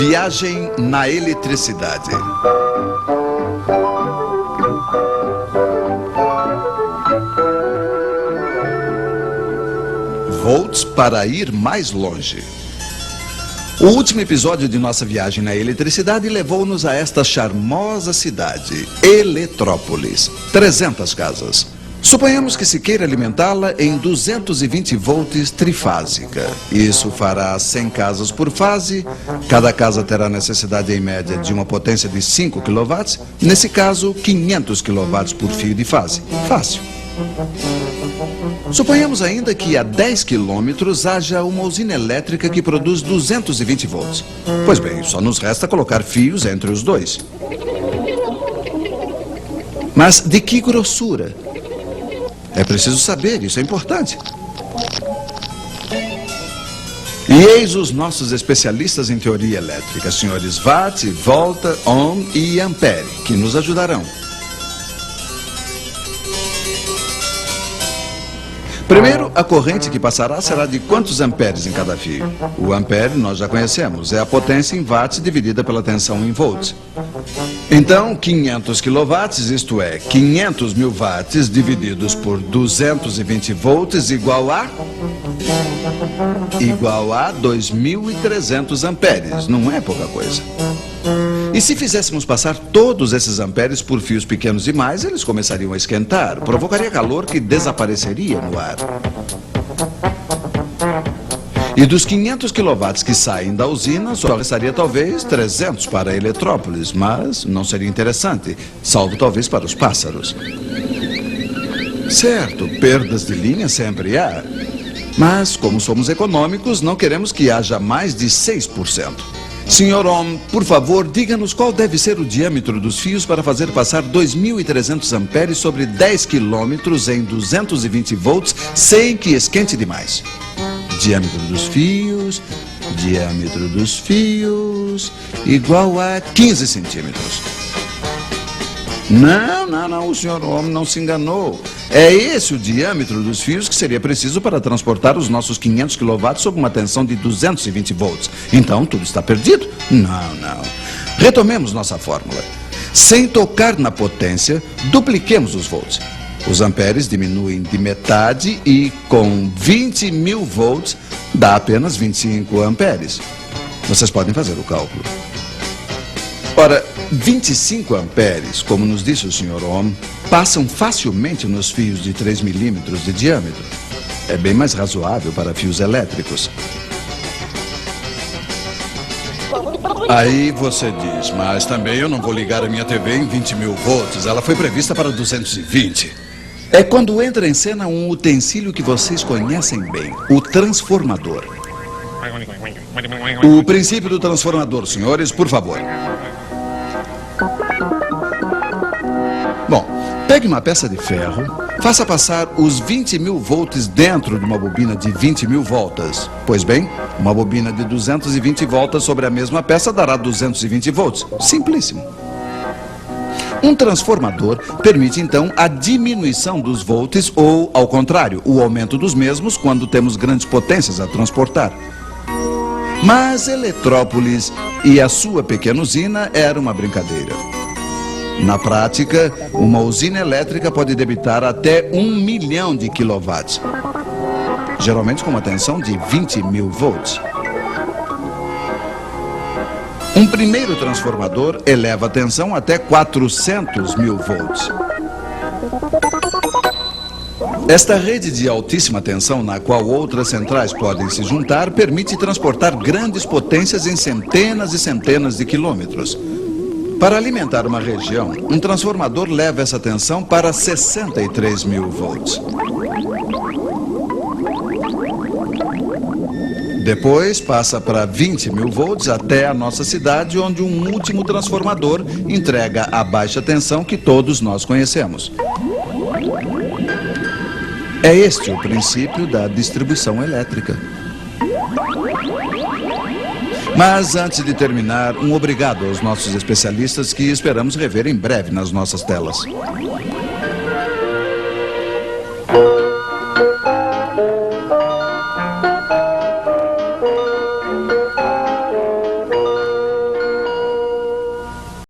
Viagem na eletricidade. Volts para ir mais longe. O último episódio de nossa viagem na eletricidade levou-nos a esta charmosa cidade, Eletrópolis. 300 casas. Suponhamos que se queira alimentá-la em 220 volts trifásica. Isso fará 100 casas por fase. Cada casa terá necessidade em média de uma potência de 5 kW. Nesse caso, 500 kW por fio de fase. Fácil. Suponhamos ainda que a 10 quilômetros haja uma usina elétrica que produz 220 volts. Pois bem, só nos resta colocar fios entre os dois. Mas de que grossura? É preciso saber, isso é importante. E eis os nossos especialistas em teoria elétrica, senhores Watt, Volta, Ohm e Ampere, que nos ajudarão. Primeiro, a corrente que passará será de quantos amperes em cada fio? O ampere nós já conhecemos, é a potência em watts dividida pela tensão em volts. Então, 500 kW, isto é, 500 mil watts divididos por 220 volts igual a 2.300 amperes, não é pouca coisa. E se fizéssemos passar todos esses amperes por fios pequenos demais, eles começariam a esquentar, provocaria calor que desapareceria no ar. E dos 500 kW que saem da usina, só restaria talvez 300 para Eletrópolis, mas não seria interessante, salvo talvez para os pássaros. Certo, perdas de linha sempre há, mas como somos econômicos, não queremos que haja mais de 6%. Senhor Ohm, por favor, diga-nos qual deve ser o diâmetro dos fios para fazer passar 2.300 amperes sobre 10 quilômetros em 220 volts sem que esquente demais. Diâmetro dos fios, igual a 15 centímetros. Não, o senhor Ohm não se enganou. É esse o diâmetro dos fios que seria preciso para transportar os nossos 500 kW sob uma tensão de 220 volts. Então, tudo está perdido? Não. Retomemos nossa fórmula. Sem tocar na potência, dupliquemos os volts. Os amperes diminuem de metade e, com 20 mil volts, dá apenas 25 amperes. Vocês podem fazer o cálculo. Ora, 25 amperes, como nos disse o Sr. Ohm, passam facilmente nos fios de 3 milímetros de diâmetro. É bem mais razoável para fios elétricos. Aí você diz, mas também eu não vou ligar a minha TV em 20 mil volts, ela foi prevista para 220. É quando entra em cena um utensílio que vocês conhecem bem, o transformador. O princípio do transformador, senhores, por favor. Bom, pegue uma peça de ferro, faça passar os 20 mil volts dentro de uma bobina de 20 mil voltas. Pois bem, uma bobina de 220 voltas sobre a mesma peça dará 220 volts. Simplíssimo. Um transformador permite, então, a diminuição dos volts ou, ao contrário, o aumento dos mesmos quando temos grandes potências a transportar. Mas Eletrópolis e a sua pequena usina era uma brincadeira. Na prática, uma usina elétrica pode debitar até 1 milhão de quilowatts, geralmente com uma tensão de 20 mil volts. Um primeiro transformador eleva a tensão até 400 mil volts. Esta rede de altíssima tensão, na qual outras centrais podem se juntar, permite transportar grandes potências em centenas e centenas de quilômetros. Para alimentar uma região, um transformador leva essa tensão para 63 mil volts. Depois passa para 20 mil volts até a nossa cidade, onde um último transformador entrega a baixa tensão que todos nós conhecemos. É este o princípio da distribuição elétrica. Mas antes de terminar, um obrigado aos nossos especialistas que esperamos rever em breve nas nossas telas.